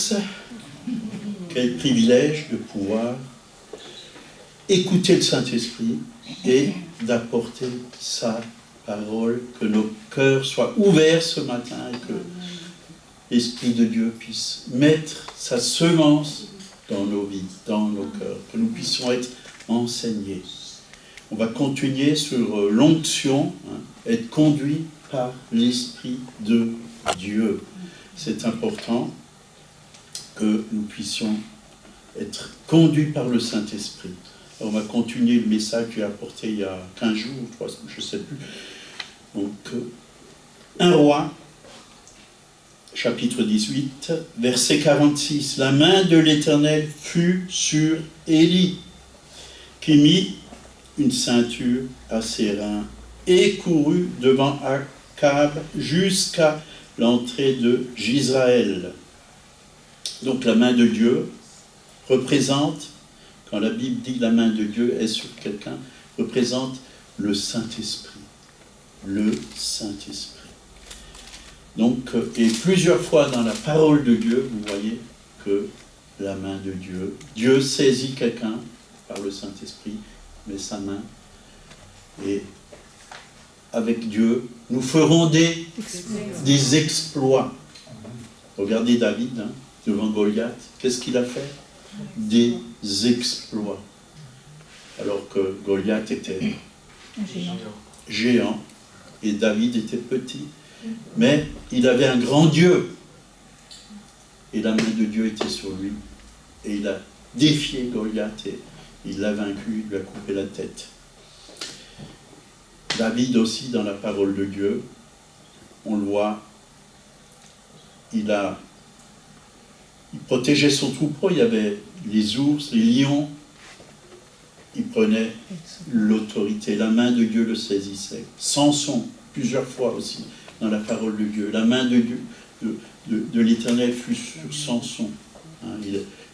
tous, quel privilège de pouvoir écouter le Saint-Esprit et d'apporter sa parole, que nos cœurs soient ouverts ce matin et que l'Esprit de Dieu puisse mettre sa semence dans nos vies, dans nos cœurs, que nous puissions être enseignés. On va continuer sur l'onction, être conduit par l'Esprit de Dieu. C'est important que nous puissions être conduits par le Saint-Esprit. On va continuer le message que j'ai apporté il y a 15 jours, je ne sais plus. Donc, 1 Roi, chapitre 18, verset 46. La main de l'Éternel fut sur Élie, qui mit une ceinture à ses reins et courut devant Akab jusqu'à l'entrée de Jizraël. Donc la main de Dieu représente, quand la Bible dit la main de Dieu est sur quelqu'un, représente le Saint-Esprit. Le Saint-Esprit. Donc, et plusieurs fois dans la parole de Dieu, vous voyez que la main de Dieu, Dieu saisit quelqu'un par le Saint-Esprit, met sa main, et avec Dieu, nous ferons des exploits. Regardez David, devant Goliath, qu'est-ce qu'il a fait? Des exploits. Alors que Goliath était géant et David était petit. Mais il avait un grand Dieu. Et la main de Dieu était sur lui. Et il a défié Goliath et il l'a vaincu, il lui a coupé la tête. David aussi, dans la parole de Dieu, on le voit, il protégeait son troupeau, il y avait les ours, les lions, il prenait l'autorité, la main de Dieu le saisissait. Samson, plusieurs fois aussi, dans la parole de Dieu, la main de Dieu, de l'Éternel fut sur Samson.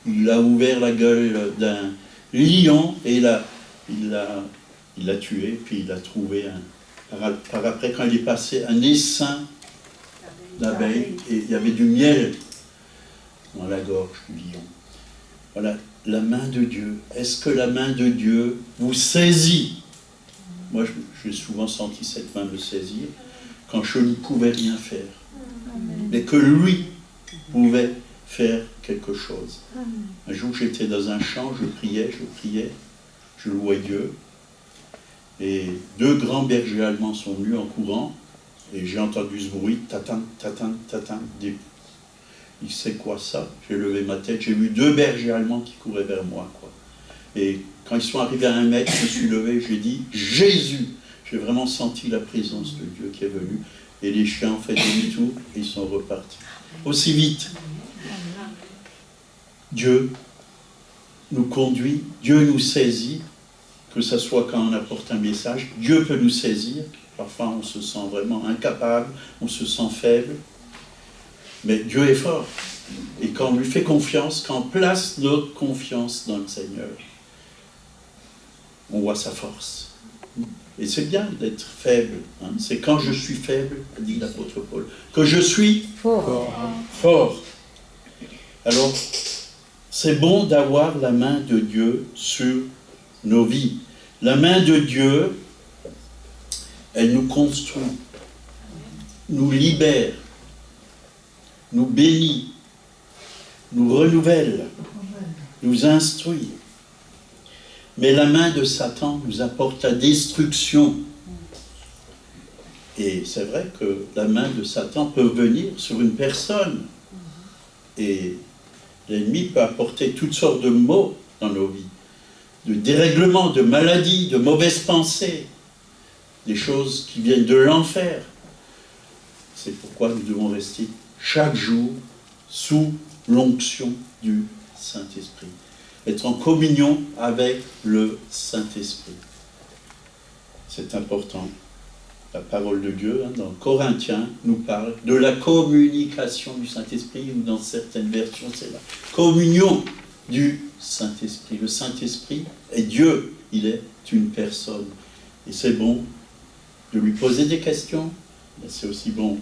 Il a ouvert la gueule d'un lion et il l'a tué, puis il a trouvé par après, quand il est passé, un essaim d'abeilles, et il y avait du miel dans la gorge du lion. Voilà, la main de Dieu. Est-ce que la main de Dieu vous saisit? Moi, j'ai souvent senti cette main me saisir quand je ne pouvais rien faire. Mais que lui pouvait faire quelque chose. Un jour, j'étais dans un champ, je priais, je louais Dieu. Et 2 grands bergers allemands sont venus en courant, et j'ai entendu ce bruit, tatin, tatin, tatin, il sait quoi ça? J'ai levé ma tête, j'ai vu 2 bergers allemands qui couraient vers moi, quoi. Et quand ils sont arrivés à 1 mètre, je me suis levé, j'ai dit Jésus. J'ai vraiment senti la présence de Dieu qui est venue. Et les chiens ont fait demi-tour et ils sont repartis. Aussi vite. Dieu nous conduit, Dieu nous saisit, que ce soit quand on apporte un message, Dieu peut nous saisir. Parfois on se sent vraiment incapable, on se sent faible. Mais Dieu est fort. Et quand on lui fait confiance, quand on place notre confiance dans le Seigneur, on voit sa force. Et c'est bien d'être faible. C'est quand je suis faible, dit l'apôtre Paul, que je suis fort. Alors, c'est bon d'avoir la main de Dieu sur nos vies. La main de Dieu, elle nous construit, nous libère, nous bénit, nous renouvelle, nous instruit. Mais la main de Satan nous apporte la destruction. Et c'est vrai que la main de Satan peut venir sur une personne. Et l'ennemi peut apporter toutes sortes de maux dans nos vies. De dérèglements, de maladies, de mauvaises pensées. Des choses qui viennent de l'enfer. C'est pourquoi nous devons rester chaque jour sous l'onction du Saint-Esprit. Être en communion avec le Saint-Esprit. C'est important. La parole de Dieu, dans Corinthiens, nous parle de la communication du Saint-Esprit, ou dans certaines versions, c'est la communion du Saint-Esprit. Le Saint-Esprit est Dieu, il est une personne. Et c'est bon de lui poser des questions, mais c'est aussi bon,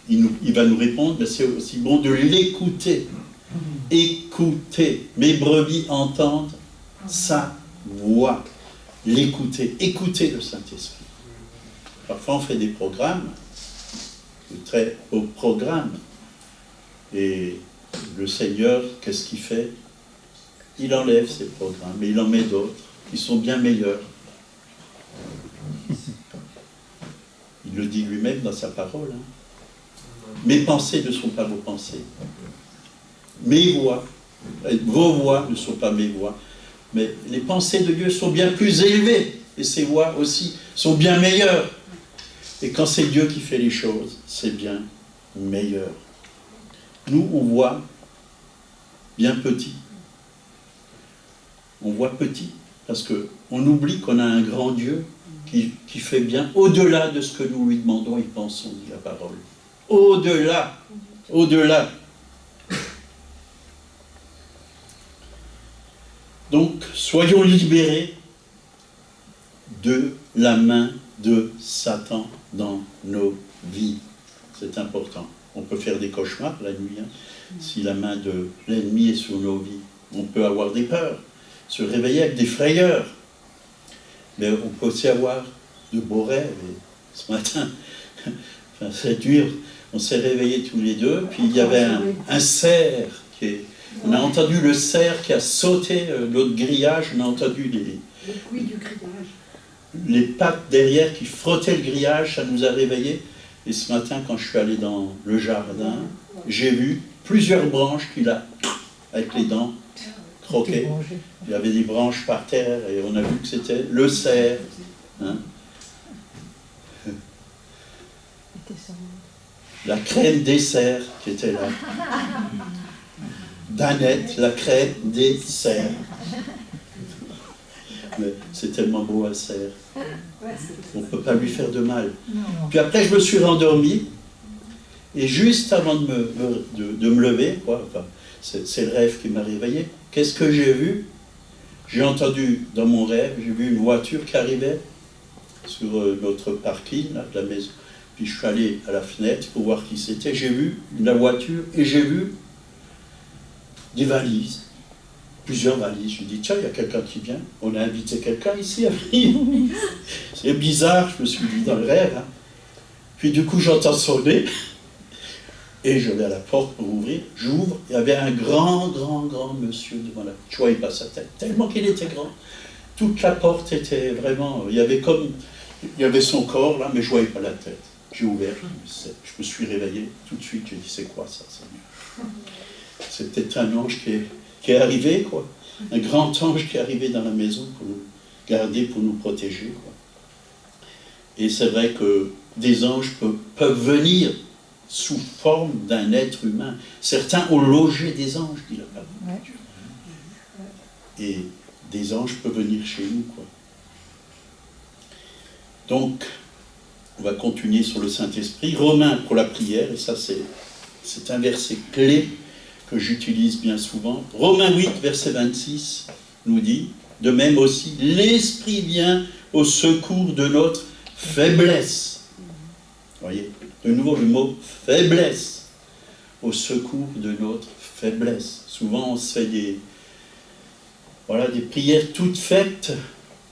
il va nous répondre, mais c'est aussi bon de l'écouter. Écoutez. Mes brebis entendent sa voix. L'écouter. Écoutez le Saint-Esprit. Parfois, on fait des programmes, de très hauts programmes. Et le Seigneur, qu'est-ce qu'il fait? Il enlève ces programmes et il en met d'autres qui sont bien meilleurs. Il le dit lui-même dans sa parole. Mes pensées ne sont pas vos pensées. Mes voix, vos voix ne sont pas mes voix. Mais les pensées de Dieu sont bien plus élevées. Et ses voix aussi sont bien meilleures. Et quand c'est Dieu qui fait les choses, c'est bien meilleur. Nous, on voit bien petit. On voit petit. Parce qu'on oublie qu'on a un grand Dieu qui fait bien au-delà de ce que nous lui demandons et pensons, dit la parole. Au-delà. Au-delà. Donc, soyons libérés de la main de Satan dans nos vies. C'est important. On peut faire des cauchemars la nuit, si la main de l'ennemi est sur nos vies. On peut avoir des peurs, se réveiller avec des frayeurs. Mais on peut aussi avoir de beaux rêves. Et ce matin, enfin, c'est dur, on s'est réveillés tous les deux, puis il y avait un cerf qui est... On a entendu le cerf qui a sauté l'autre grillage, on a entendu les pattes derrière qui frottaient le grillage, ça nous a réveillés. Et ce matin, quand je suis allé dans le jardin, j'ai vu plusieurs branches qu'il a, avec les dents, croquées. Il y avait des branches par terre et on a vu que c'était le cerf. Hein. La crème des cerfs qui était là. Danette, la crème des cerfs. Mais c'est tellement beau un cerf. On ne peut pas lui faire de mal. Puis après, je me suis rendormi. Et juste avant de me lever, quoi, enfin, c'est le rêve qui m'a réveillé. Qu'est-ce que j'ai vu? J'ai entendu dans mon rêve, j'ai vu une voiture qui arrivait sur notre parking, là, de la maison. Puis je suis allé à la fenêtre pour voir qui c'était. J'ai vu la voiture et j'ai vu des valises. Plusieurs valises. Je me dis, tiens, il y a quelqu'un qui vient. On a invité quelqu'un ici à venir. C'est bizarre, je me suis dit dans le rêve. Hein. Puis du coup, j'entends sonner. Et je vais à la porte pour ouvrir. J'ouvre. Il y avait un grand monsieur devant la porte. Je voyais pas sa tête. Tellement qu'il était grand. Toute la porte était vraiment... Il y avait son corps là, mais je voyais pas la tête. J'ai ouvert. Je me suis réveillé. Tout de suite, j'ai dit, c'est quoi ça, Seigneur? C'était un ange qui est arrivé, quoi. Un grand ange qui est arrivé dans la maison pour nous garder, pour nous protéger, quoi. Et c'est vrai que des anges peuvent venir sous forme d'un être humain. Certains ont logé des anges, dit la parole. Et des anges peuvent venir chez nous, quoi. Donc, on va continuer sur le Saint-Esprit. Romains pour la prière, et ça c'est un verset clé que j'utilise bien souvent. Romains 8, verset 26, nous dit, de même aussi, l'Esprit vient au secours de notre faiblesse. Vous voyez, de nouveau le mot faiblesse, au secours de notre faiblesse. Souvent on se fait des prières toutes faites.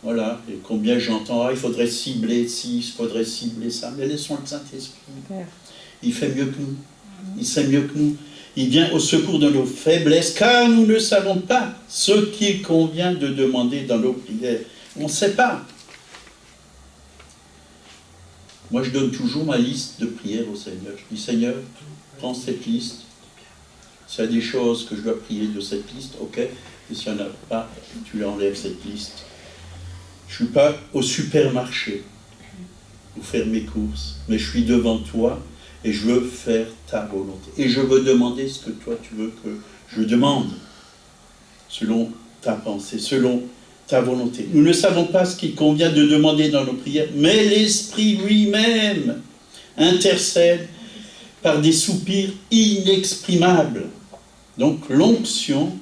Voilà, et combien j'entends, il faudrait cibler ci, il faudrait cibler ça. Mais laissons le Saint-Esprit. Il fait mieux que nous. Il sait mieux que nous. Il vient au secours de nos faiblesses, car nous ne savons pas ce qu'il convient de demander dans nos prières. On ne sait pas. Moi, je donne toujours ma liste de prières au Seigneur. Je dis, Seigneur, prends cette liste. S'il y a des choses que je dois prier de cette liste, ok. Et s'il n'y en a pas, tu enlèves cette liste. Je ne suis pas au supermarché pour faire mes courses, mais je suis devant toi et je veux faire ta volonté. Et je veux demander ce que toi tu veux que je demande, selon ta pensée, selon ta volonté. Nous ne savons pas ce qu'il convient de demander dans nos prières, mais l'Esprit lui-même intercède par des soupirs inexprimables. Donc l'onction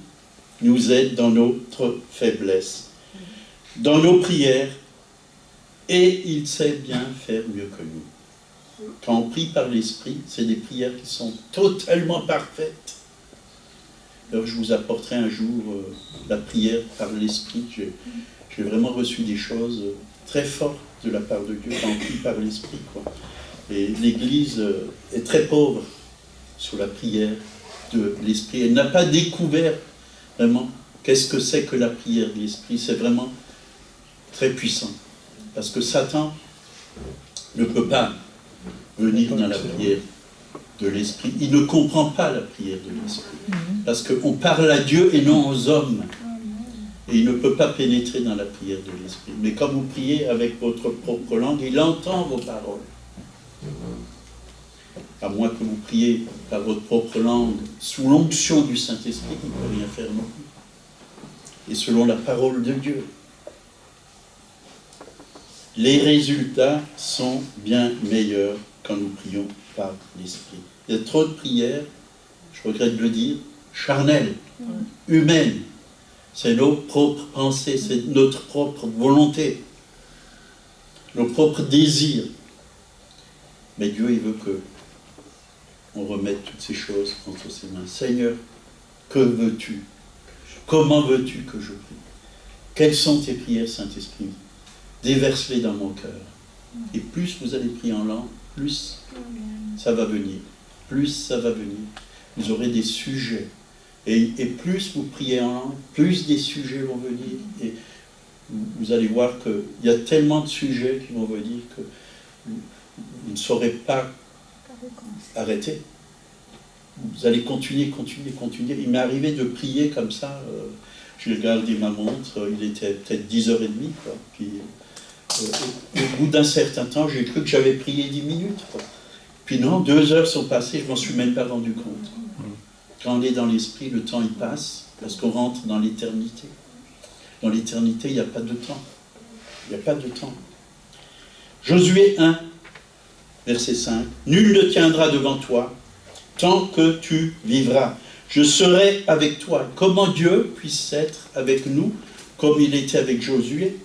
nous aide dans notre faiblesse, dans nos prières, et il sait bien faire mieux que nous. Quand on prie par l'Esprit, c'est des prières qui sont totalement parfaites. Alors je vous apporterai un jour la prière par l'Esprit. J'ai vraiment reçu des choses très fortes de la part de Dieu, remplies par l'Esprit, quoi. Et l'Église est très pauvre sous la prière de l'Esprit. Elle n'a pas découvert vraiment qu'est-ce que c'est que la prière de l'Esprit. C'est vraiment très puissant. Parce que Satan ne peut pas venir dans la prière de l'Esprit. Il ne comprend pas la prière de l'Esprit. Parce qu'on parle à Dieu et non aux hommes. Et il ne peut pas pénétrer dans la prière de l'Esprit. Mais quand vous priez avec votre propre langue, il entend vos paroles. À moins que vous priez par votre propre langue, sous l'onction du Saint-Esprit, il ne peut rien faire non plus. Et selon la parole de Dieu. Les résultats sont bien meilleurs quand nous prions par l'Esprit. Il y a trop de prières, je regrette de le dire, charnelles, humaines. C'est nos propres pensées, c'est notre propre volonté, nos propres désirs. Mais Dieu, il veut que on remette toutes ces choses entre ses mains. Seigneur, que veux-tu? Comment veux-tu que je prie? Quelles sont tes prières, Saint-Esprit? Déverse-les dans mon cœur. Et plus vous allez prier en langue, plus ça va venir. Plus ça va venir. Vous aurez des sujets. Et plus vous priez en langue, plus des sujets vont venir. Et vous allez voir qu'il y a tellement de sujets qui vont venir que vous ne saurez pas arrêter. Vous allez continuer. Il m'est arrivé de prier comme ça. J'ai regardé ma montre, il était peut-être 10h30. Quoi. Puis, au bout d'un certain temps, j'ai cru que j'avais prié 10 minutes. Quoi. Puis non, 2 heures sont passées, je ne m'en suis même pas rendu compte. Quand on est dans l'esprit, le temps il passe, parce qu'on rentre dans l'éternité. Dans l'éternité, il n'y a pas de temps. Il n'y a pas de temps. Josué 1, verset 5. « Nul ne tiendra devant toi tant que tu vivras. Je serai avec toi. » Comment Dieu puisse être avec nous, comme il était avec Josué,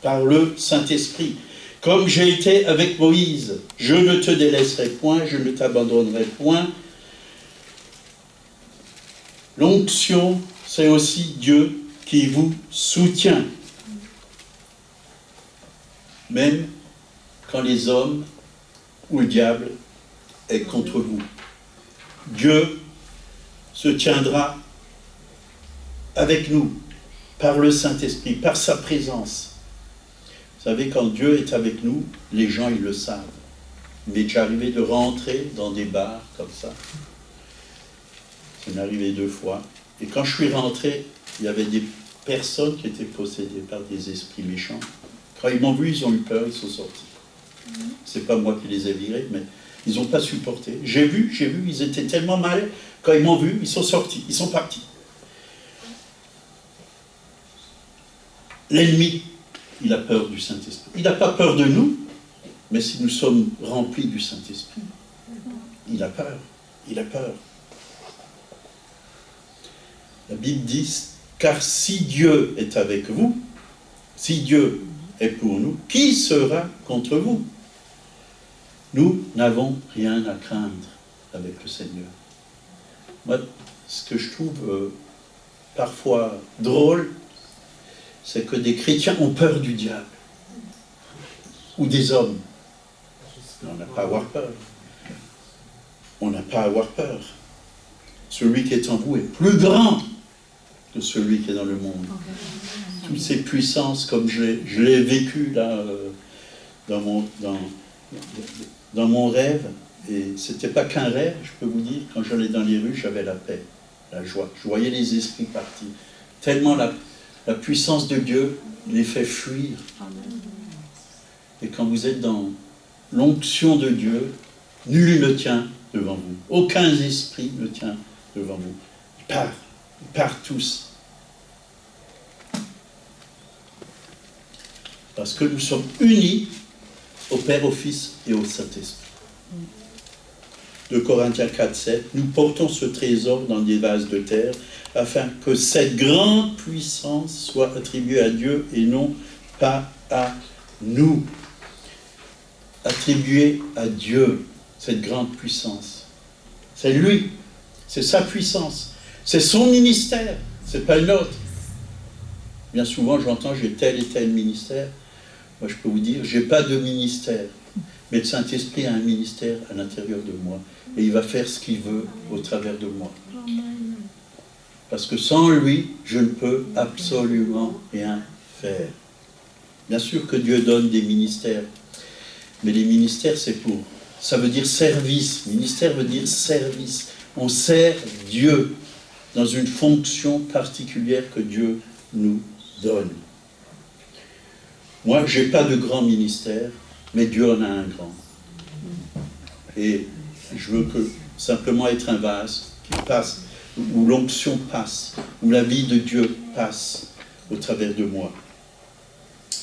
par le Saint-Esprit. « Comme j'ai été avec Moïse, je ne te délaisserai point, je ne t'abandonnerai point. » L'onction, c'est aussi Dieu qui vous soutient. Même quand les hommes ou le diable est contre vous. Dieu se tiendra avec nous par le Saint-Esprit, par sa présence. Vous savez, quand Dieu est avec nous, les gens, ils le savent. Il m'est déjà arrivé de rentrer dans des bars comme ça. Ça m'est arrivé 2 fois. Et quand je suis rentré, il y avait des personnes qui étaient possédées par des esprits méchants. Quand ils m'ont vu, ils ont eu peur, ils sont sortis. C'est pas moi qui les ai virés, mais ils n'ont pas supporté. J'ai vu, ils étaient tellement mal. Quand ils m'ont vu, ils sont sortis, ils sont partis. L'ennemi, il a peur du Saint-Esprit. Il n'a pas peur de nous, mais si nous sommes remplis du Saint-Esprit, il a peur. Il a peur. La Bible dit, car si Dieu est avec vous, si Dieu est pour nous, qui sera contre vous? Nous n'avons rien à craindre avec le Seigneur. Moi, ce que je trouve parfois drôle, c'est que des chrétiens ont peur du diable. Ou des hommes. On n'a pas à avoir peur. On n'a pas à avoir peur. Celui qui est en vous est plus grand que celui qui est dans le monde. Toutes ces puissances, comme je l'ai vécu là, dans mon rêve, et c'était pas qu'un rêve, je peux vous dire, quand j'allais dans les rues, j'avais la paix, la joie. Je voyais les esprits partir. Tellement la puissance de Dieu les fait fuir. Et quand vous êtes dans l'onction de Dieu, nul ne tient devant vous. Aucun esprit ne tient devant vous. Ils partent tous. Parce que nous sommes unis au Père, au Fils et au Saint-Esprit. 2 Corinthiens 4, 7, nous portons ce trésor dans des vases de terre, afin que cette grande puissance soit attribuée à Dieu et non pas à nous. Attribuée à Dieu, cette grande puissance. C'est lui, c'est sa puissance. C'est son ministère, c'est pas le nôtre. Bien souvent, j'entends, j'ai tel et tel ministère. Moi, je peux vous dire, j'ai pas de ministère. Mais le Saint-Esprit a un ministère à l'intérieur de moi. Et il va faire ce qu'il veut au travers de moi. Parce que sans lui, je ne peux absolument rien faire. Bien sûr que Dieu donne des ministères. Mais les ministères, c'est pour... Ça veut dire service. Ministère veut dire service. On sert Dieu dans une fonction particulière que Dieu nous donne. Moi, je n'ai pas de grand ministère, mais Dieu en a un grand. Et je veux que simplement être un vase qui passe, où l'onction passe, où la vie de Dieu passe au travers de moi.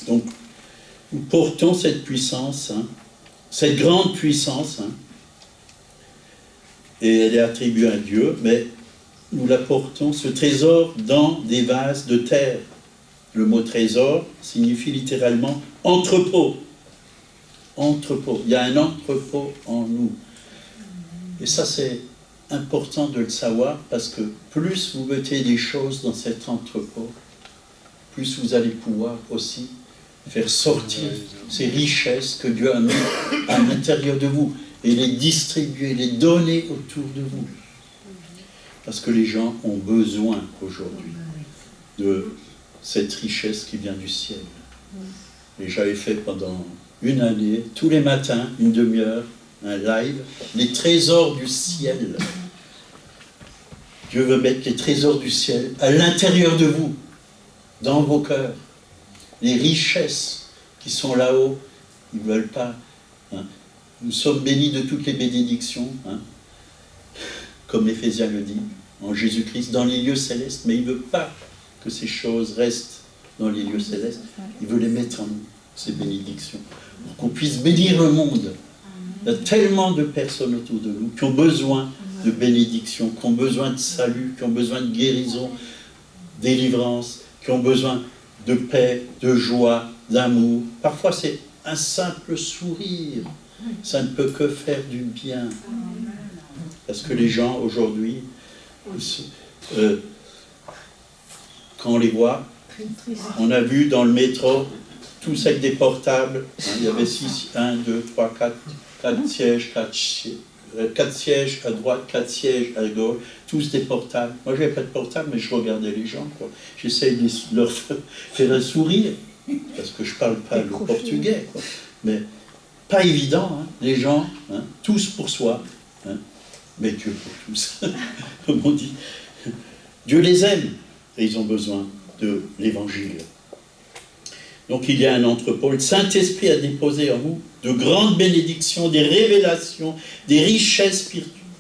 Donc, nous portons cette puissance, cette grande puissance, et elle est attribuée à Dieu, mais nous la portons, ce trésor, dans des vases de terre. Le mot trésor signifie littéralement entrepôt. Entrepôt. Il y a un entrepôt en nous. Et ça, c'est important de le savoir, parce que plus vous mettez des choses dans cet entrepôt, plus vous allez pouvoir aussi faire sortir ces richesses que Dieu a mis à l'intérieur de vous, et les distribuer, les donner autour de vous. Parce que les gens ont besoin aujourd'hui de cette richesse qui vient du ciel. Et j'avais fait pendant une année, tous les matins, une demi-heure, un live, les trésors du ciel. Dieu veut mettre les trésors du ciel à l'intérieur de vous, dans vos cœurs. Les richesses qui sont là-haut, ils ne veulent pas. Nous sommes bénis de toutes les bénédictions, comme Éphésiens le dit, en Jésus-Christ, dans les lieux célestes, mais il ne veut pas que ces choses restent dans les lieux célestes. Il veut les mettre en nous, ces bénédictions, pour qu'on puisse bénir le monde. Il y a tellement de personnes autour de nous qui ont besoin de bénédiction, qui ont besoin de salut, qui ont besoin de guérison, délivrance, qui ont besoin de paix, de joie, d'amour. Parfois, c'est un simple sourire. Ça ne peut que faire du bien. Parce que les gens, aujourd'hui, quand on les voit, on a vu dans le métro, tous avec des portables. Il y avait 6, 1, 2, 3, 4 sièges, 4 sièges à droite, 4 sièges à gauche, tous des portables. Moi, je n'avais pas de portable, mais je regardais les gens. J'essayais de leur faire un sourire, parce que je ne parle pas le portugais. Mais pas évident, les gens, tous pour soi, mais Dieu pour tous, comme on dit. Dieu les aime, et ils ont besoin de l'Évangile. Donc il y a un entrepôt. Le Saint-Esprit a déposé en vous de grandes bénédictions, des révélations, des richesses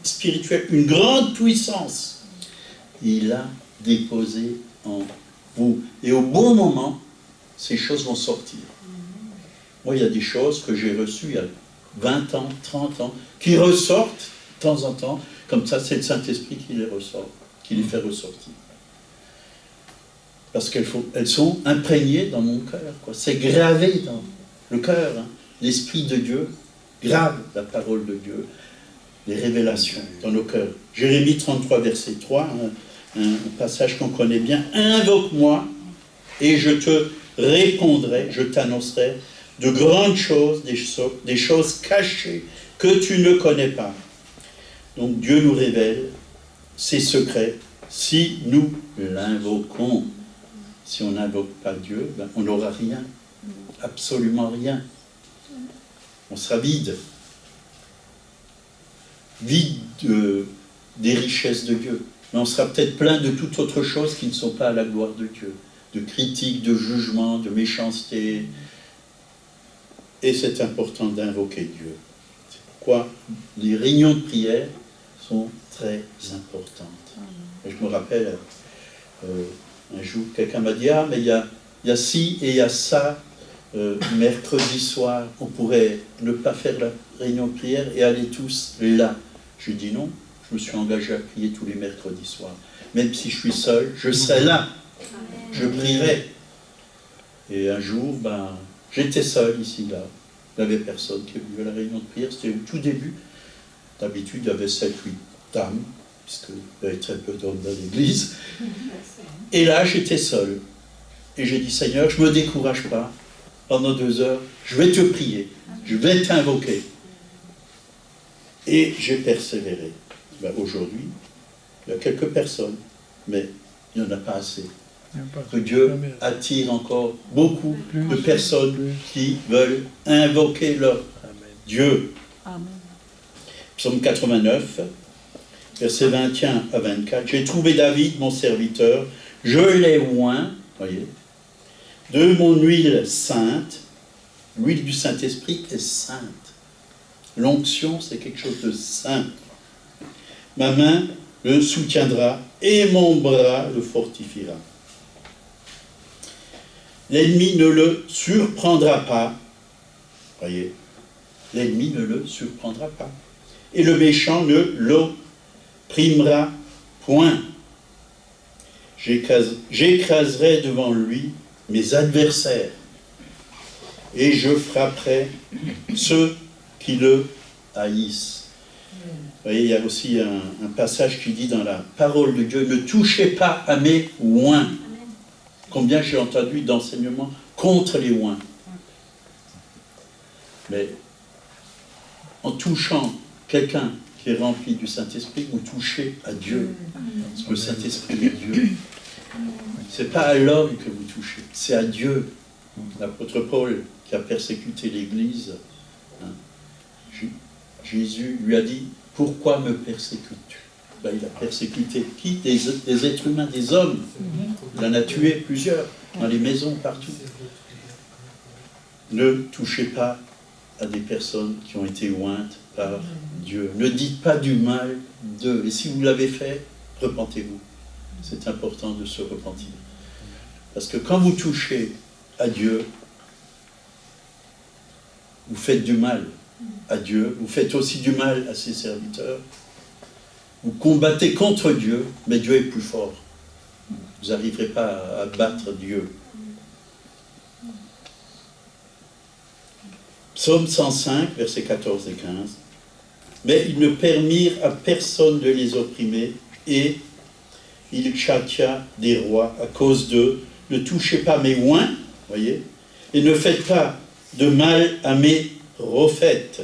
spirituelles, une grande puissance. Il a déposé en vous. Et au bon moment, ces choses vont sortir. Moi, il y a des choses que j'ai reçues il y a 20 ans, 30 ans, qui ressortent de temps en temps. Comme ça, c'est le Saint-Esprit qui les ressort, qui les fait ressortir. Parce qu'elles sont imprégnées dans mon cœur. C'est gravé dans le cœur. L'Esprit de Dieu grave la parole de Dieu, les révélations dans nos cœurs. Jérémie 33, verset 3, un passage qu'on connaît bien. « Invoque-moi et je te répondrai, je t'annoncerai de grandes choses, des choses cachées que tu ne connais pas. » Donc Dieu nous révèle ses secrets si nous l'invoquons. Si on n'invoque pas Dieu, on n'aura rien, absolument rien. On sera vide. Vide des richesses de Dieu. Mais on sera peut-être plein de toutes autres choses qui ne sont pas à la gloire de Dieu. De critiques, de jugements, de méchanceté. Et c'est important d'invoquer Dieu. C'est pourquoi les réunions de prière sont très importantes. Et je me rappelle, un jour, quelqu'un m'a dit « Ah, mais il y a ci et il y a ça, mercredi soir, on pourrait ne pas faire la réunion de prière et aller tous là. » Je dis non, je me suis engagé à prier tous les mercredis soirs. Même si je suis seul, je serai là, je prierai. Et un jour, j'étais seul ici, là. Il n'y avait personne qui est venu à la réunion de prière, c'était au tout début. D'habitude, il y avait 7-8 dames. puisqu'il y avait très peu d'hommes dans l'église. Et là, j'étais seul. Et j'ai dit, Seigneur, je ne me décourage pas. Pendant 2 heures, je vais te prier. Je vais t'invoquer. Et j'ai persévéré. Ben, aujourd'hui, il y a quelques personnes, mais il n'y en a pas assez. Que Dieu attire encore beaucoup de personnes qui veulent invoquer leur Dieu. Amen. Psaume 89, versets 21 à 24. J'ai trouvé David, mon serviteur, je l'ai oint, voyez, de mon huile sainte. L'huile du Saint-Esprit est sainte. L'onction, c'est quelque chose de saint. Ma main le soutiendra et mon bras le fortifiera. L'ennemi ne le surprendra pas. Voyez, l'ennemi ne le surprendra pas. Et le méchant ne l'opprimera point. J'écraserai devant lui mes adversaires et je frapperai ceux qui le haïssent. Vous voyez, il y a aussi un passage qui dit dans la parole de Dieu, ne touchez pas à mes oints. Combien j'ai entendu d'enseignements contre les oints. Mais en touchant quelqu'un qui est rempli du Saint-Esprit, vous touchez à Dieu. Parce que le Saint-Esprit est Dieu. Ce n'est pas à l'homme que vous touchez, c'est à Dieu. L'apôtre Paul, qui a persécuté l'Église, Jésus lui a dit, pourquoi me persécutes-tu? Ben, il a persécuté qui? Des êtres humains, des hommes. Il en a tué plusieurs, dans les maisons, partout. Ne touchez pas à des personnes qui ont été ointes par Dieu. Ne dites pas du mal d'eux. Et si vous l'avez fait, repentez-vous. C'est important de se repentir. Parce que quand vous touchez à Dieu, vous faites du mal à Dieu, vous faites aussi du mal à ses serviteurs. Vous combattez contre Dieu, mais Dieu est plus fort. Vous n'arriverez pas à battre Dieu. Psaume 105, versets 14 et 15. Mais ils ne permirent à personne de les opprimer, et il châtia des rois à cause d'eux. Ne touchez pas mes oints, voyez, et ne faites pas de mal à mes prophètes.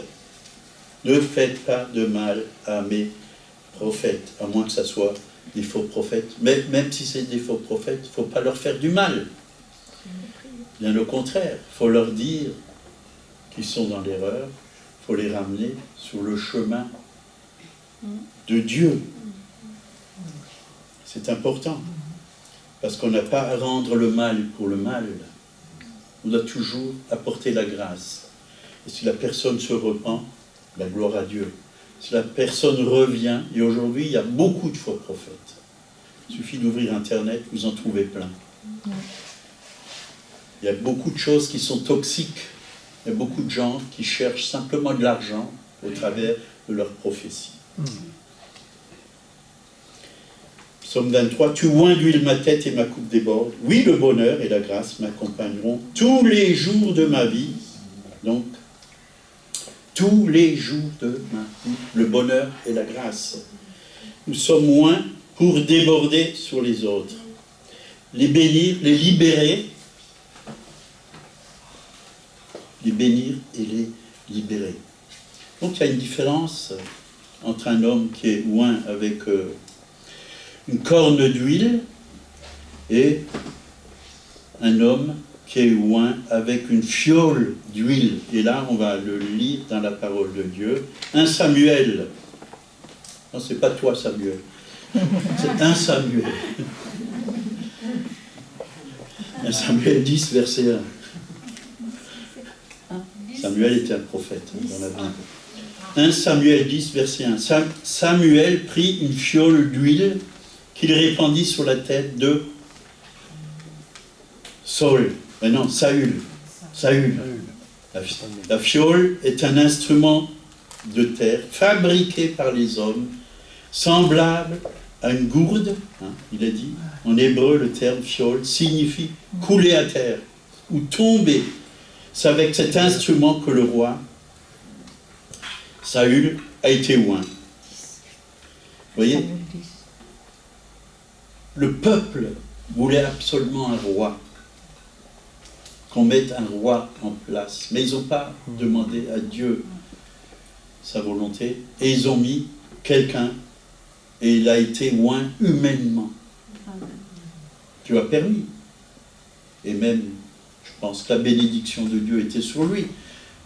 Ne faites pas de mal à mes prophètes, à moins que ce soit des faux prophètes. Mais même si c'est des faux prophètes, il ne faut pas leur faire du mal. Bien au contraire, il faut leur dire qu'ils sont dans l'erreur, il faut les ramener sur le chemin de Dieu. C'est important, parce qu'on n'a pas à rendre le mal pour le mal. On doit toujours apporter la grâce. Et si la personne se repent, la gloire à Dieu. Si la personne revient, et aujourd'hui il y a beaucoup de faux prophètes. Il suffit d'ouvrir Internet, vous en trouvez plein. Il y a beaucoup de choses qui sont toxiques. Il y a beaucoup de gens qui cherchent simplement de l'argent au travers de leurs prophéties. Psaume 23, tu oins d'huile ma tête et ma coupe déborde. Oui, le bonheur et la grâce m'accompagneront tous les jours de ma vie. Donc, tous les jours de ma vie, le bonheur et la grâce. Nous sommes oints pour déborder sur les autres. Les bénir, les libérer. Les bénir et les libérer. Donc, il y a une différence entre un homme qui est oint avec une corne d'huile et un homme qui est oint avec une fiole d'huile. Et là, on va le lire dans la parole de Dieu. 1 Samuel. Non, c'est pas toi, Samuel. C'est 1 Samuel. 1 Samuel 10, verset 1. Samuel était un prophète dans la Bible. 1 Samuel 10, verset 1. Samuel prit une fiole d'huile qu'il répandit sur la tête de Saül. Non, Saül. La fiole est un instrument de terre fabriqué par les hommes, semblable à une gourde. Il a dit, en hébreu, le terme fiole signifie couler à terre ou tomber. C'est avec cet instrument que le roi Saül a été oint. voyez, le peuple voulait absolument un roi, qu'on mette un roi en place. Mais ils n'ont pas demandé à Dieu sa volonté, et ils ont mis quelqu'un, et il a été oint humainement. Dieu a permis. Et même, je pense que la bénédiction de Dieu était sur lui.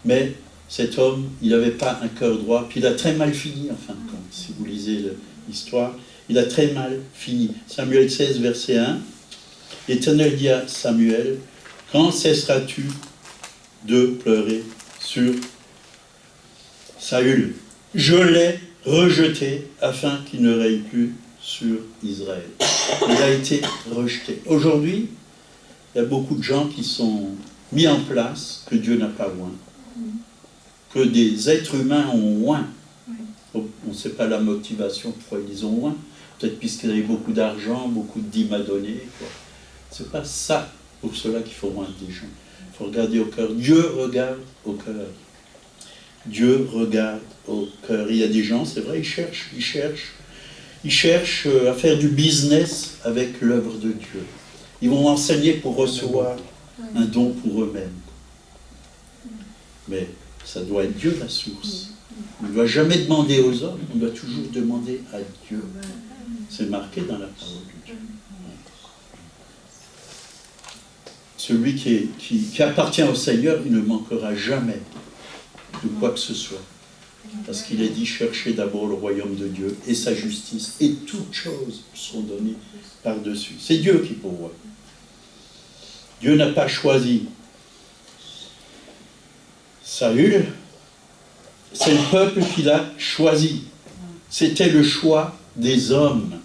Mais cet homme, il n'avait pas un cœur droit, puis il a très mal fini, en fin de compte, si vous lisez l'histoire. Il a très mal fini. Samuel 16, verset 1. L'Éternel dit à Samuel, « Quand cesseras-tu de pleurer sur Saül? Je l'ai rejeté afin qu'il ne règne plus sur Israël. » Il a été rejeté. Aujourd'hui, il y a beaucoup de gens qui sont mis en place que Dieu n'a pas oint. Que des êtres humains ont oint. On ne sait pas la motivation pourquoi ils les ont oint. Peut-être puisqu'ils avaient beaucoup d'argent, beaucoup de dîmes à donner. Ce n'est pas ça pour cela qu'il faut oindre des gens. Il faut regarder au cœur. Dieu regarde au cœur. Dieu regarde au cœur. Il y a des gens, c'est vrai, ils cherchent à faire du business avec l'œuvre de Dieu. Ils vont enseigner pour recevoir un don pour eux-mêmes. Mais ça doit être Dieu la source. On ne doit jamais demander aux hommes, on doit toujours demander à Dieu. C'est marqué dans la parole de Dieu. Celui qui appartient au Seigneur, il ne manquera jamais de quoi que ce soit. Parce qu'il est dit, cherchez d'abord le royaume de Dieu et sa justice, et toutes choses sont données par-dessus. C'est Dieu qui pourvoit. Dieu n'a pas choisi Saül, c'est le peuple qui l'a choisi. C'était le choix des hommes.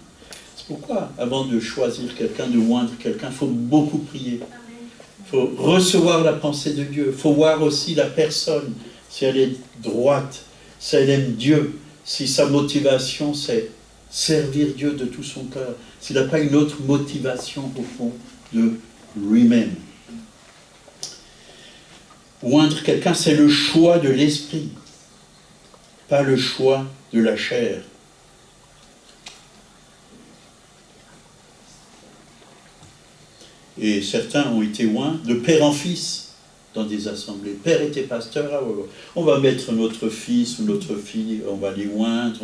C'est pourquoi, avant de choisir quelqu'un, de oindre quelqu'un, il faut beaucoup prier. Il faut recevoir la pensée de Dieu. Il faut voir aussi la personne, si elle est droite, si elle aime Dieu, si sa motivation c'est servir Dieu de tout son cœur, s'il n'a pas une autre motivation au fond de lui-même. Oindre quelqu'un, c'est le choix de l'esprit, pas le choix de la chair. Et certains ont été oints de père en fils dans des assemblées. Le père était pasteur, ah ouais, on va mettre notre fils ou notre fille, on va les oindre,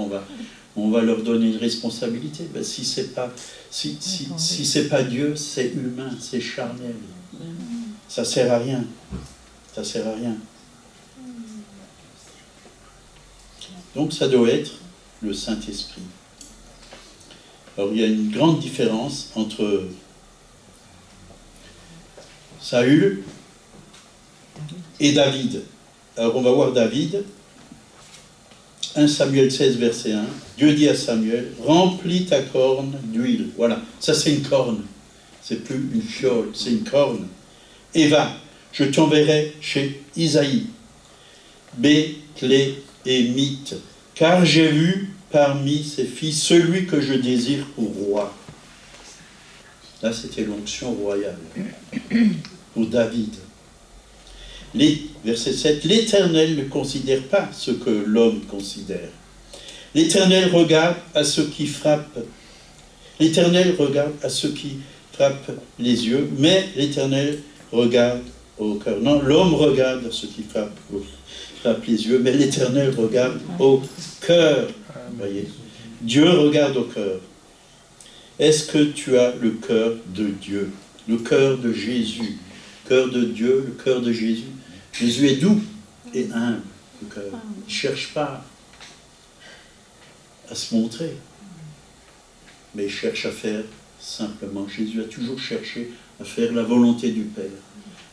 on va leur donner une responsabilité. Ben, si c'est pas Dieu, c'est humain, c'est charnel. Ça sert à rien. Ça sert à rien. Donc ça doit être le Saint-Esprit. Alors il y a une grande différence entre Saül et David. Alors on va voir David. 1 Samuel 16, verset 1. Dieu dit à Samuel, remplis ta corne d'huile. Voilà, ça c'est une corne. C'est plus une fiole, c'est une corne. Et va, je t'enverrai chez Isaïe, Béthlémite, car j'ai vu parmi ses fils celui que je désire pour roi. Là, c'était l'onction royale pour David. Verset 7, l'Éternel ne considère pas ce que l'homme considère. L'Éternel regarde à ceux qui frappent. L'Éternel regarde à ceux qui frappent les yeux, mais l'Éternel regarde au cœur. Non, l'homme regarde à ceux qui frappent les yeux, mais l'Éternel regarde au cœur. Voyez, Dieu regarde au cœur. Est-ce que tu as le cœur de Dieu, le cœur de Jésus, le cœur de Dieu, le cœur de Jésus? Jésus est doux et humble, le cœur. Il ne cherche pas à se montrer, mais il cherche à faire simplement. Jésus a toujours cherché à faire la volonté du Père.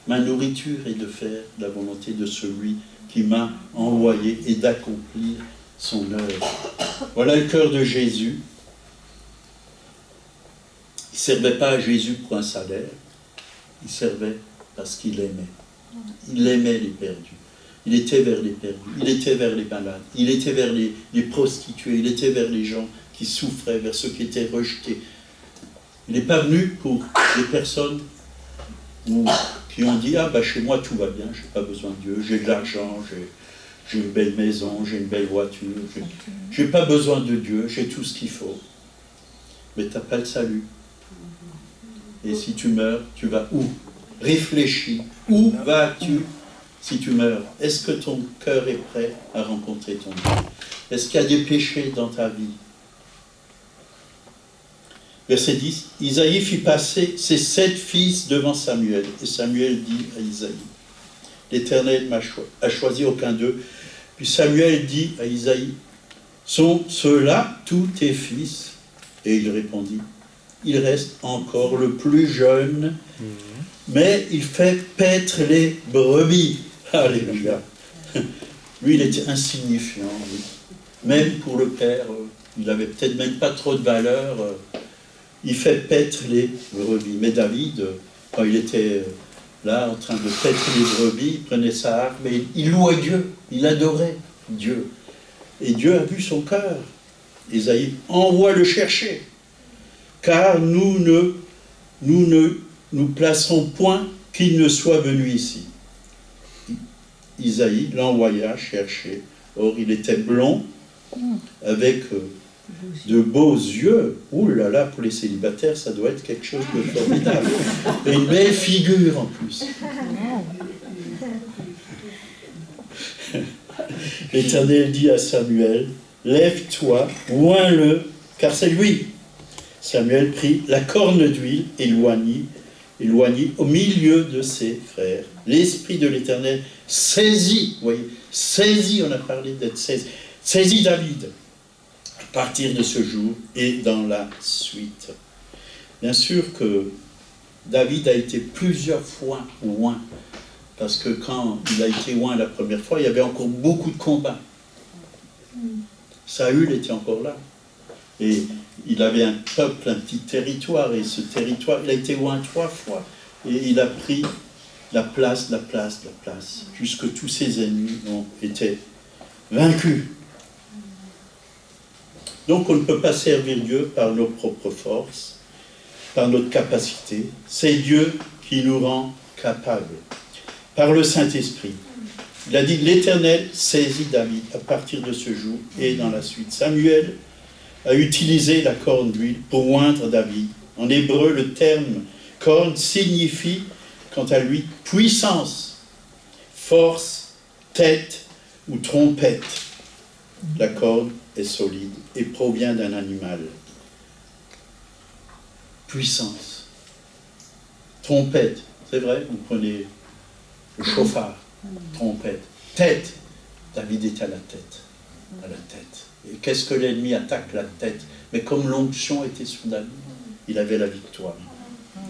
Ma nourriture est de faire la volonté de celui qui m'a envoyé et d'accomplir son œuvre. Voilà le cœur de Jésus. Il ne servait pas à Jésus pour un salaire, il servait parce qu'il aimait. Il aimait les perdus. Il était vers les perdus, il était vers les malades, il était vers les prostituées, il était vers les gens qui souffraient, vers ceux qui étaient rejetés. Il n'est pas venu pour les personnes qui ont dit « Ah, bah, chez moi, tout va bien, je n'ai pas besoin de Dieu, j'ai de l'argent, j'ai une belle maison, j'ai une belle voiture, j'ai pas besoin de Dieu, j'ai tout ce qu'il faut. Mais tu n'as pas le salut. Et si tu meurs, tu vas où? Réfléchis. Où vas-tu si tu meurs? Est-ce que ton cœur est prêt à rencontrer ton Dieu? Est-ce qu'il y a des péchés dans ta vie? Verset 10, Isaïe fit passer ses 7 fils devant Samuel. Et Samuel dit à Isaïe, l'Éternel a choisi aucun d'eux. Puis Samuel dit à Isaïe, sont ceux-là tous tes fils? Et il répondit, il reste encore le plus jeune, mais il fait paître les brebis. Alléluia. Lui, il était insignifiant. Lui. Même pour le père, il n'avait peut-être même pas trop de valeur. Il fait paître les brebis. Mais David, quand il était là, en train de paître les brebis, il prenait sa harpe, mais il louait Dieu, il adorait Dieu. Et Dieu a vu son cœur. Isaïe envoie le chercher, car nous ne nous placerons point qu'il ne soit venu ici. Isaïe l'envoya chercher. Or, il était blond, avec de beaux yeux. Ouh là là, pour les célibataires, ça doit être quelque chose de formidable. Et une belle figure en plus. L'Éternel dit à Samuel, lève-toi, oins-le, car c'est lui. Samuel prit la corne d'huile et éloignit au milieu de ses frères. L'Esprit de l'Éternel saisit, vous voyez, saisit, on a parlé d'être saisi, saisit David à partir de ce jour et dans la suite. Bien sûr que David a été plusieurs fois oint, parce que quand il a été oint la première fois, il y avait encore beaucoup de combats. Saül était encore là. Et il avait un peuple, un petit territoire, et ce territoire, il a été oint 3 fois. Et il a pris la place, jusque tous ses ennemis ont été vaincus. Donc on ne peut pas servir Dieu par nos propres forces, par notre capacité. C'est Dieu qui nous rend capables, par le Saint-Esprit. Il a dit, l'Éternel saisit David à partir de ce jour et dans la suite. Samuel a utilisé la corne d'huile pour oindre David. En hébreu, le terme corne signifie, quant à lui, puissance, force, tête ou trompette. La corne est solide et provient d'un animal. Puissance. Trompette, c'est vrai, vous prenez le chauffard, trompette. Tête, David est à la tête. À la tête. Et qu'est-ce que l'ennemi attaque? La tête. Mais comme l'onction était sur David, il avait la victoire.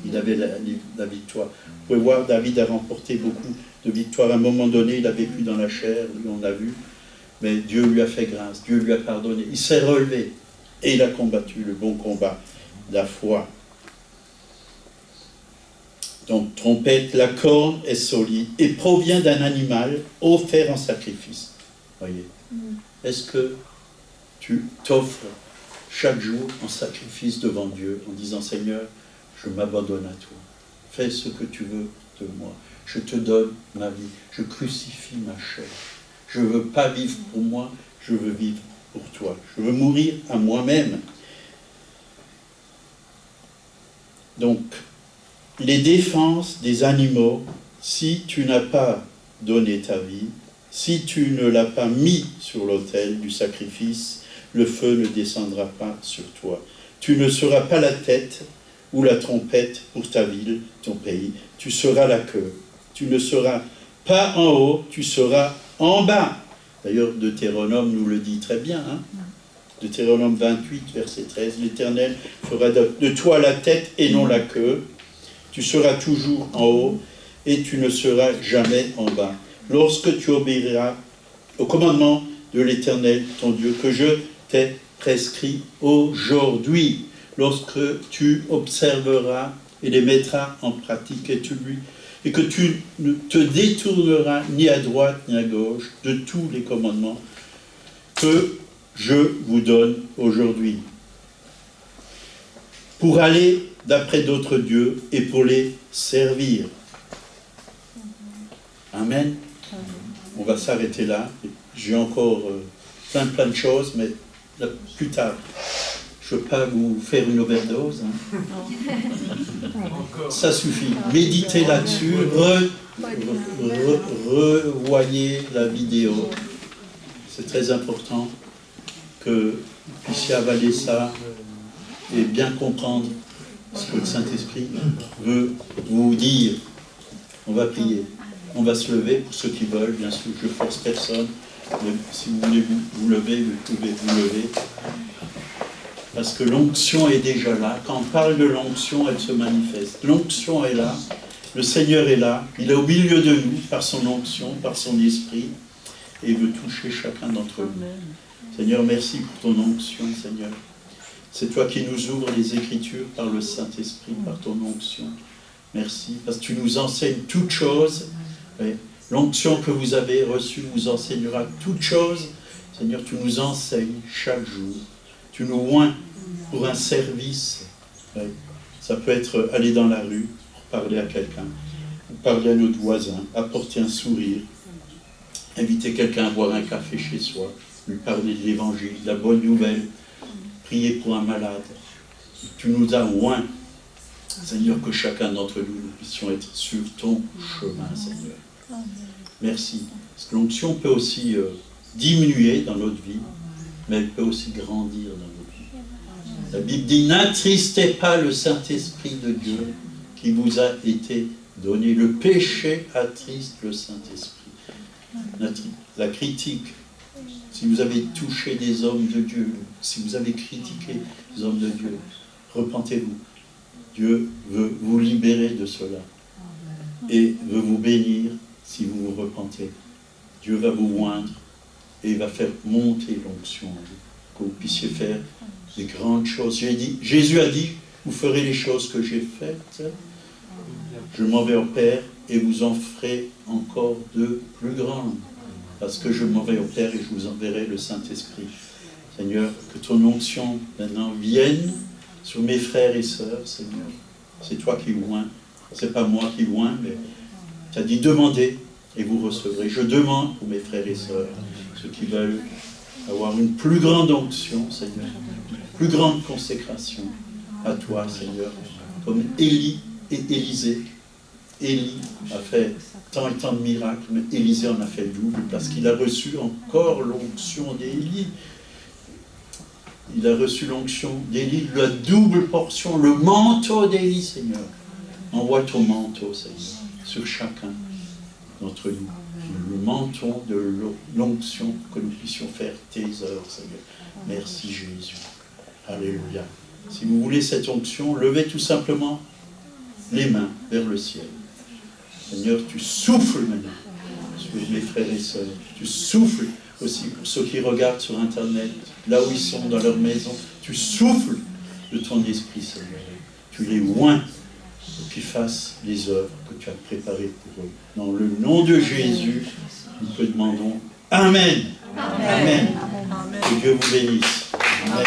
Il avait la victoire. Vous pouvez voir, David a remporté beaucoup de victoires. À un moment donné, il a vécu dans la chair, lui, on l'a vu. Mais Dieu lui a fait grâce, Dieu lui a pardonné. Il s'est relevé et il a combattu le bon combat de la foi. Donc, trompette, la corne est solide et provient d'un animal offert en sacrifice. Voyez. Est-ce que tu t'offres chaque jour en sacrifice devant Dieu en disant, Seigneur, je m'abandonne à toi. Fais ce que tu veux de moi. Je te donne ma vie. Je crucifie ma chair. Je ne veux pas vivre pour moi, je veux vivre pour toi. Je veux mourir à moi-même. Donc, les défenses des animaux, si tu n'as pas donné ta vie, si tu ne l'as pas mis sur l'autel du sacrifice, le feu ne descendra pas sur toi. Tu ne seras pas la tête ou la trompette pour ta ville, ton pays. Tu seras la queue. Tu ne seras pas en haut, tu seras en bas. D'ailleurs, Deutéronome nous le dit très bien. Hein? Deutéronome 28, verset 13. L'Éternel fera de toi la tête et non la queue. Tu seras toujours en haut et tu ne seras jamais en bas. Lorsque tu obéiras au commandement de l'Éternel, ton Dieu, que je t'ai prescrit aujourd'hui, lorsque tu observeras et les mettras en pratique et que tu ne te détourneras ni à droite ni à gauche de tous les commandements que je vous donne aujourd'hui, pour aller d'après d'autres dieux et pour les servir. Amen. On va s'arrêter là. j'ai encore plein de choses, mais là, plus tard. Je ne veux pas vous faire une overdose. Hein. Ça suffit. Méditez là-dessus. Revoyez la vidéo. C'est très important que vous puissiez avaler ça et bien comprendre ce que le Saint-Esprit veut vous dire. On va prier. On va se lever pour ceux qui veulent. Bien sûr, je ne force personne. Mais si vous voulez vous lever, vous pouvez vous lever. Parce que l'onction est déjà là. Quand on parle de l'onction, elle se manifeste. L'onction est là. Le Seigneur est là. Il est au milieu de nous par son onction, par son esprit. Et il veut toucher chacun d'entre nous. Seigneur, merci pour ton onction, Seigneur. C'est toi qui nous ouvres les Écritures par le Saint-Esprit, par ton onction. Merci, parce que tu nous enseignes toutes choses. L'onction que vous avez reçue vous enseignera toutes choses. Seigneur, tu nous enseignes chaque jour. Tu nous oins pour un service. Ça peut être aller dans la rue pour parler à quelqu'un, parler à notre voisin, apporter un sourire, inviter quelqu'un à boire un café chez soi, lui parler de l'évangile, de la bonne nouvelle, prier pour un malade. Tu nous as oints, Seigneur, que chacun d'entre nous, nous puissions être sur ton chemin, Seigneur. Merci. Parce que l'onction peut aussi diminuer dans notre vie, mais elle peut aussi grandir dans notre vie. La Bible dit, n'attristez pas le Saint-Esprit de Dieu qui vous a été donné. Le péché attriste le Saint-Esprit. La critique, si vous avez touché des hommes de Dieu, si vous avez critiqué des hommes de Dieu, repentez-vous. Dieu veut vous libérer de cela et veut vous bénir si vous vous repentez. Dieu va vous oindre et il va faire monter l'onction en vous, que vous puissiez faire des grandes choses. Jésus a dit, vous ferez les choses que j'ai faites, je m'en vais au Père et vous en ferez encore de plus grandes, parce que je m'en vais au Père et je vous enverrai le Saint-Esprit. Seigneur, que ton onction maintenant vienne sur mes frères et sœurs, Seigneur. C'est toi qui oins, c'est pas moi qui oins, mais tu as dit demandez et vous recevrez. Je demande pour mes frères et sœurs, ceux qui veulent avoir une plus grande onction, Seigneur, une plus grande consécration à toi, Seigneur, comme Élie et Élisée. Élie a fait tant et tant de miracles, mais Élisée en a fait double, parce qu'il a reçu encore l'onction d'Élie. Il a reçu l'onction d'Élie, la double portion, le manteau d'Élie, Seigneur. Envoie ton manteau, Seigneur, sur chacun d'entre nous. Le manteau de l'onction, que nous puissions faire tes œuvres, Seigneur. Merci Jésus. Alléluia. Si vous voulez cette onction, levez tout simplement les mains vers le ciel. Seigneur, tu souffles maintenant sur mes frères et sœurs. Tu souffles aussi pour ceux qui regardent sur Internet, là où ils sont, dans leur maison. Tu souffles de ton esprit, Seigneur. Tu les oins pour qu'ils fassent les œuvres que tu as préparées pour eux. Dans le nom de Jésus, nous te demandons Amen. Amen. Amen. Que Dieu vous bénisse. Amen.